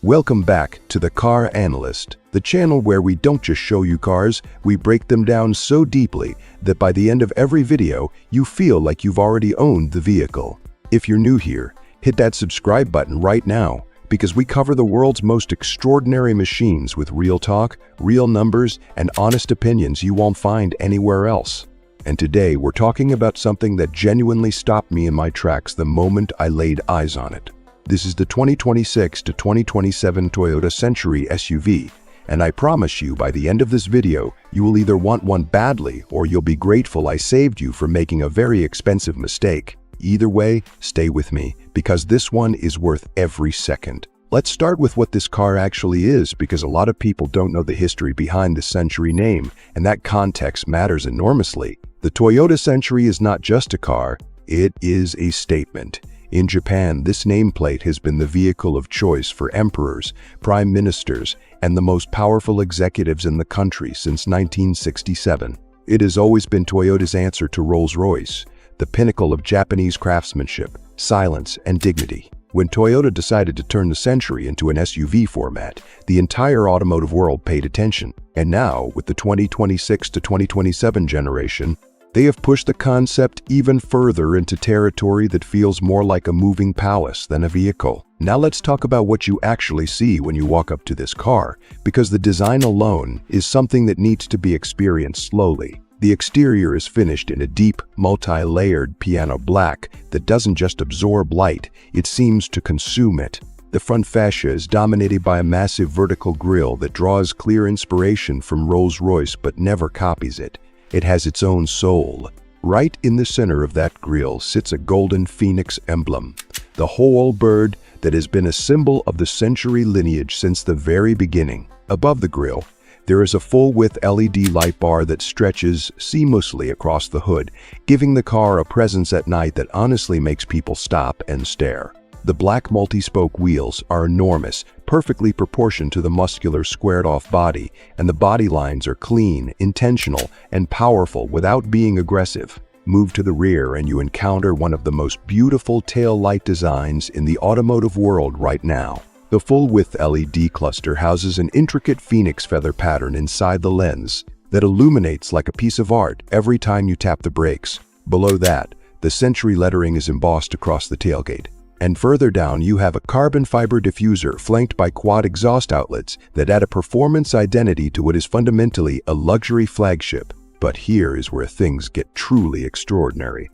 Welcome back to The Car Analyst, the channel where we don't just show you cars, we break them down so deeply that by the end of every video, you feel like you've already owned the vehicle. If you're new here, hit that subscribe button right now, because we cover the world's most extraordinary machines with real talk, real numbers, and honest opinions you won't find anywhere else. And today we're talking about something that genuinely stopped me in my tracks the moment I laid eyes on it. This is the 2026 to 2027 Toyota Century SUV, and I promise you by the end of this video, you will either want one badly or you'll be grateful I saved you from making a very expensive mistake. Either way, stay with me, because this one is worth every second. Let's start with what this car actually is, because a lot of people don't know the history behind the Century name, and that context matters enormously. The Toyota Century is not just a car, it is a statement. In Japan, this nameplate has been the vehicle of choice for emperors, prime ministers, and the most powerful executives in the country since 1967. It has always been Toyota's answer to Rolls-Royce, the pinnacle of Japanese craftsmanship, silence, and dignity. When Toyota decided to turn the Century into an SUV format, the entire automotive world paid attention. And now, with the 2026 to 2027 generation, they have pushed the concept even further into territory that feels more like a moving palace than a vehicle. Now let's talk about what you actually see when you walk up to this car, because the design alone is something that needs to be experienced slowly. The exterior is finished in a deep, multi-layered piano black that doesn't just absorb light, it seems to consume it. The front fascia is dominated by a massive vertical grille that draws clear inspiration from Rolls-Royce but never copies it. It has its own soul. Right in the center of that grille sits a golden phoenix emblem, the whole bird that has been a symbol of the Century lineage since the very beginning. Above the grille, there is a full-width LED light bar that stretches seamlessly across the hood, giving the car a presence at night that honestly makes people stop and stare. The black multi-spoke wheels are enormous, perfectly proportioned to the muscular squared-off body, and the body lines are clean, intentional, and powerful without being aggressive. Move to the rear and you encounter one of the most beautiful tail light designs in the automotive world right now. The full-width LED cluster houses an intricate phoenix feather pattern inside the lens that illuminates like a piece of art every time you tap the brakes. Below that, the Century lettering is embossed across the tailgate. And further down, you have a carbon fiber diffuser flanked by quad exhaust outlets that add a performance identity to what is fundamentally a luxury flagship. But here is where things get truly extraordinary.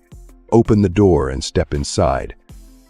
Open the door and step inside.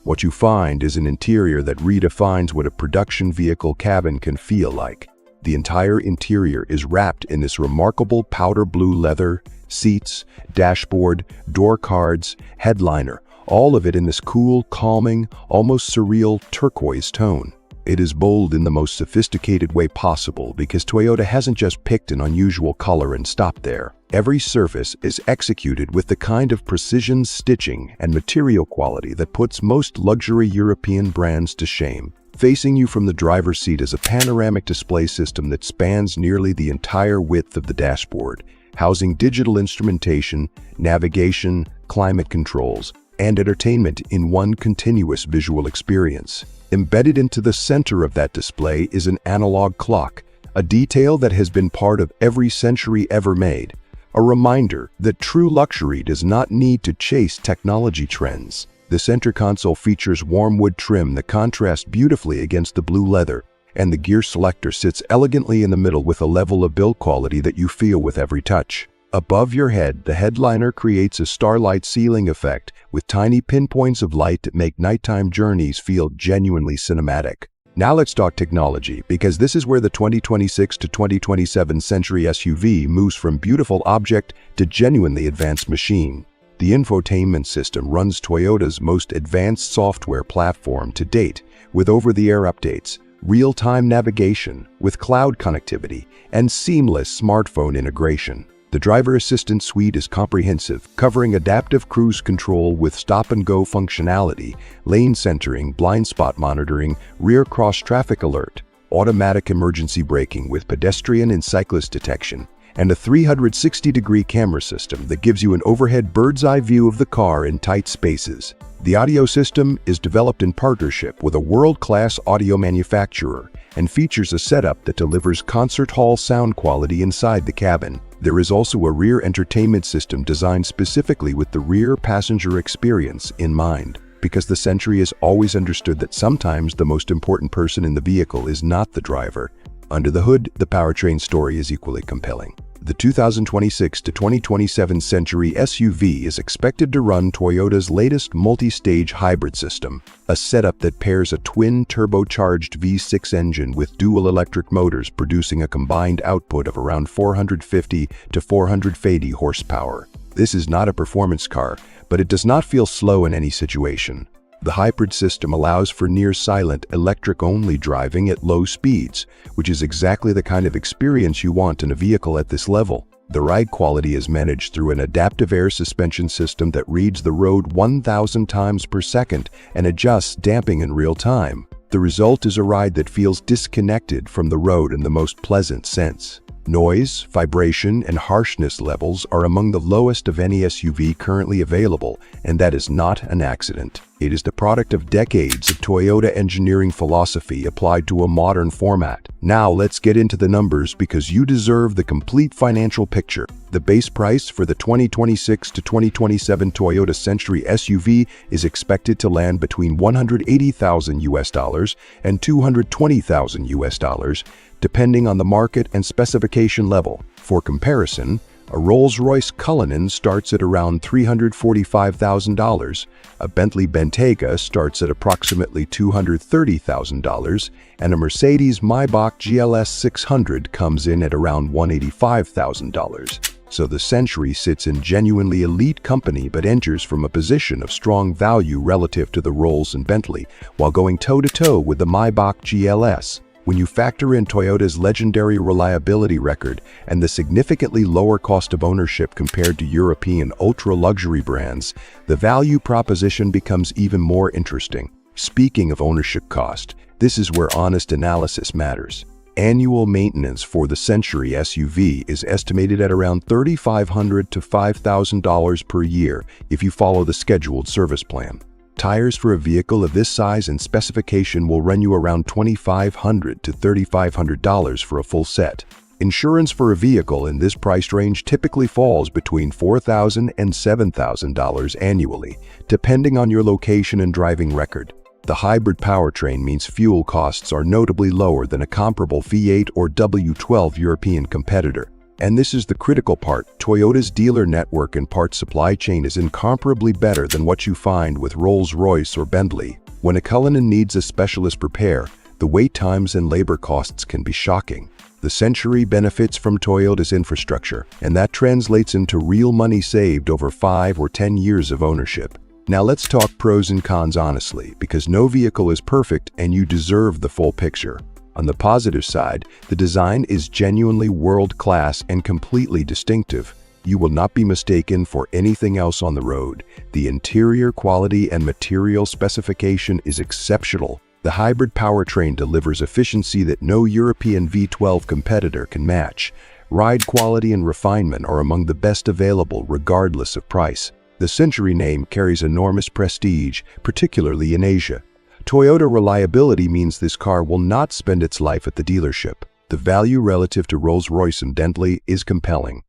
What you find is an interior that redefines what a production vehicle cabin can feel like. The entire interior is wrapped in this remarkable powder blue leather, seats, dashboard, door cards, headliner, all of it in this cool, calming, almost surreal turquoise tone. It is bold in the most sophisticated way possible because Toyota hasn't just picked an unusual color and stopped there. Every surface is executed with the kind of precision stitching and material quality that puts most luxury European brands to shame. Facing you from the driver's seat is a panoramic display system that spans nearly the entire width of the dashboard, housing digital instrumentation, navigation, climate controls, and entertainment in one continuous visual experience. Embedded into the center of that display is an analog clock, a detail that has been part of every Century ever made, a reminder that true luxury does not need to chase technology trends. The center console features warm wood trim that contrasts beautifully against the blue leather, and the gear selector sits elegantly in the middle with a level of build quality that you feel with every touch. Above your head, the headliner creates a starlight ceiling effect with tiny pinpoints of light that make nighttime journeys feel genuinely cinematic. Now let's talk technology, because this is where the 2026 to 2027 Century SUV moves from beautiful object to genuinely advanced machine. The infotainment system runs Toyota's most advanced software platform to date, with over-the-air updates, real-time navigation with cloud connectivity, and seamless smartphone integration. The driver assistance suite is comprehensive, covering adaptive cruise control with stop-and-go functionality, lane centering, blind spot monitoring, rear cross-traffic alert, automatic emergency braking with pedestrian and cyclist detection, and a 360-degree camera system that gives you an overhead bird's-eye view of the car in tight spaces. The audio system is developed in partnership with a world-class audio manufacturer and features a setup that delivers concert hall sound quality inside the cabin. There is also a rear entertainment system designed specifically with the rear passenger experience in mind, because the Century has always understood that sometimes the most important person in the vehicle is not the driver. Under the hood, the powertrain story is equally compelling. The 2026 to 2027 Century SUV is expected to run Toyota's latest multi-stage hybrid system, a setup that pairs a twin turbocharged V6 engine with dual electric motors producing a combined output of around 450 to 480 horsepower. This is not a performance car, but it does not feel slow in any situation. The hybrid system allows for near-silent, electric-only driving at low speeds, which is exactly the kind of experience you want in a vehicle at this level. The ride quality is managed through an adaptive air suspension system that reads the road 1,000 times per second and adjusts damping in real time. The result is a ride that feels disconnected from the road in the most pleasant sense. Noise, vibration, and harshness levels are among the lowest of any SUV currently available, and that is not an accident. It is the product of decades of Toyota engineering philosophy applied to a modern format. Now let's get into the numbers because you deserve the complete financial picture. The base price for the 2026 to 2027 Toyota Century SUV is expected to land between $180,000 and $220,000, depending on the market and specification level. For comparison, a Rolls-Royce Cullinan starts at around $345,000, a Bentley Bentayga starts at approximately $230,000, and a Mercedes-Maybach GLS 600 comes in at around $185,000. So the Century sits in genuinely elite company but enters from a position of strong value relative to the Rolls and Bentley, while going toe-to-toe with the Maybach GLS. When you factor in Toyota's legendary reliability record and the significantly lower cost of ownership compared to European ultra-luxury brands, the value proposition becomes even more interesting. Speaking of ownership cost, this is where honest analysis matters. Annual maintenance for the Century SUV is estimated at around $3,500 to $5,000 per year if you follow the scheduled service plan. Tires for a vehicle of this size and specification will run you around $2,500 to $3,500 for a full set. Insurance for a vehicle in this price range typically falls between $4,000 and $7,000 annually, depending on your location and driving record. The hybrid powertrain means fuel costs are notably lower than a comparable V8 or W12 European competitor. And this is the critical part. Toyota's dealer network and parts supply chain is incomparably better than what you find with Rolls-Royce or Bentley. When a Cullinan needs a specialist repair, the wait times and labor costs can be shocking. The Century benefits from Toyota's infrastructure, and that translates into real money saved over 5 or 10 years of ownership. Now let's talk pros and cons honestly, because no vehicle is perfect and you deserve the full picture. On the positive side, the design is genuinely world-class and completely distinctive. You will not be mistaken for anything else on the road. The interior quality and material specification is exceptional. The hybrid powertrain delivers efficiency that no European V12 competitor can match. Ride quality and refinement are among the best available regardless of price. The Century name carries enormous prestige, particularly in Asia. Toyota reliability means this car will not spend its life at the dealership. The value relative to Rolls-Royce and Bentley is compelling.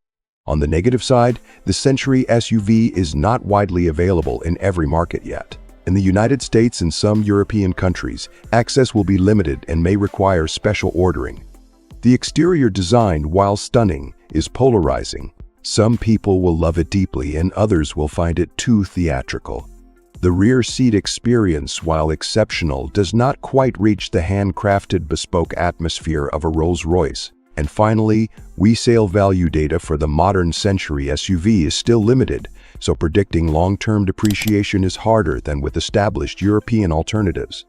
On the negative side, the Century SUV is not widely available in every market yet. In the United States and some European countries, access will be limited and may require special ordering. The exterior design, while stunning, is polarizing. Some people will love it deeply and others will find it too theatrical. The rear seat experience, while exceptional, does not quite reach the handcrafted bespoke atmosphere of a Rolls-Royce. And finally, resale value data for the modern Century SUV is still limited, so predicting long-term depreciation is harder than with established European alternatives.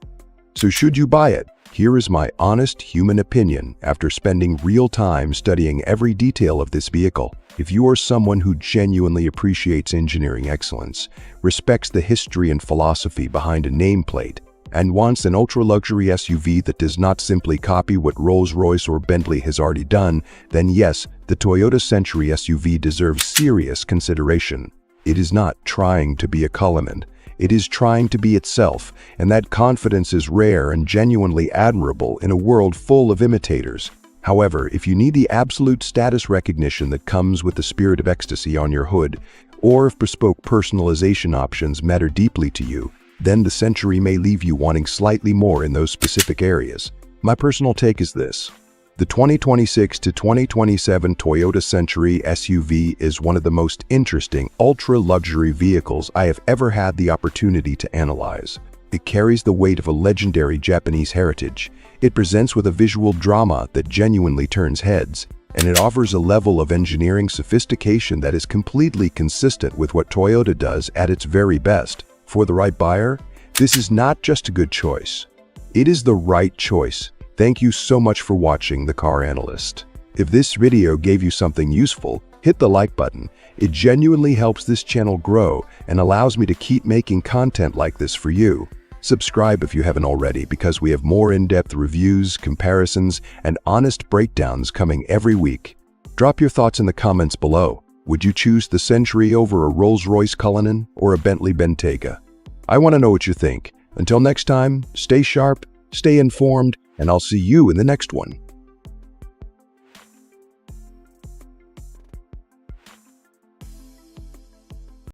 So should you buy it? Here is my honest human opinion after spending real time studying every detail of this vehicle. If you are someone who genuinely appreciates engineering excellence, respects the history and philosophy behind a nameplate, and wants an ultra-luxury SUV that does not simply copy what Rolls-Royce or Bentley has already done, then yes, The Toyota Century SUV deserves serious consideration. It is not trying to be a Cullinan. It is trying to be itself, and that confidence is rare and genuinely admirable in a world full of imitators. However, if you need the absolute status recognition that comes with the spirit of ecstasy on your hood, or if bespoke personalization options matter deeply to you, then the Century may leave you wanting slightly more in those specific areas. My personal take is this. The 2026 to 2027 Toyota Century SUV is one of the most interesting ultra-luxury vehicles I have ever had the opportunity to analyze. It carries the weight of a legendary Japanese heritage. It presents with a visual drama that genuinely turns heads, and it offers a level of engineering sophistication that is completely consistent with what Toyota does at its very best. For the right buyer, this is not just a good choice. It is the right choice. Thank you so much for watching The Car Analyst. If this video gave you something useful, hit the like button. It genuinely helps this channel grow and allows me to keep making content like this for you. Subscribe if you haven't already, because we have more in-depth reviews, comparisons, and honest breakdowns coming every week. Drop your thoughts in the comments below. Would you choose the Century over a Rolls-Royce Cullinan or a Bentley Bentayga? I want to know what you think. Until next time, stay sharp, stay informed, and I'll see you in the next one.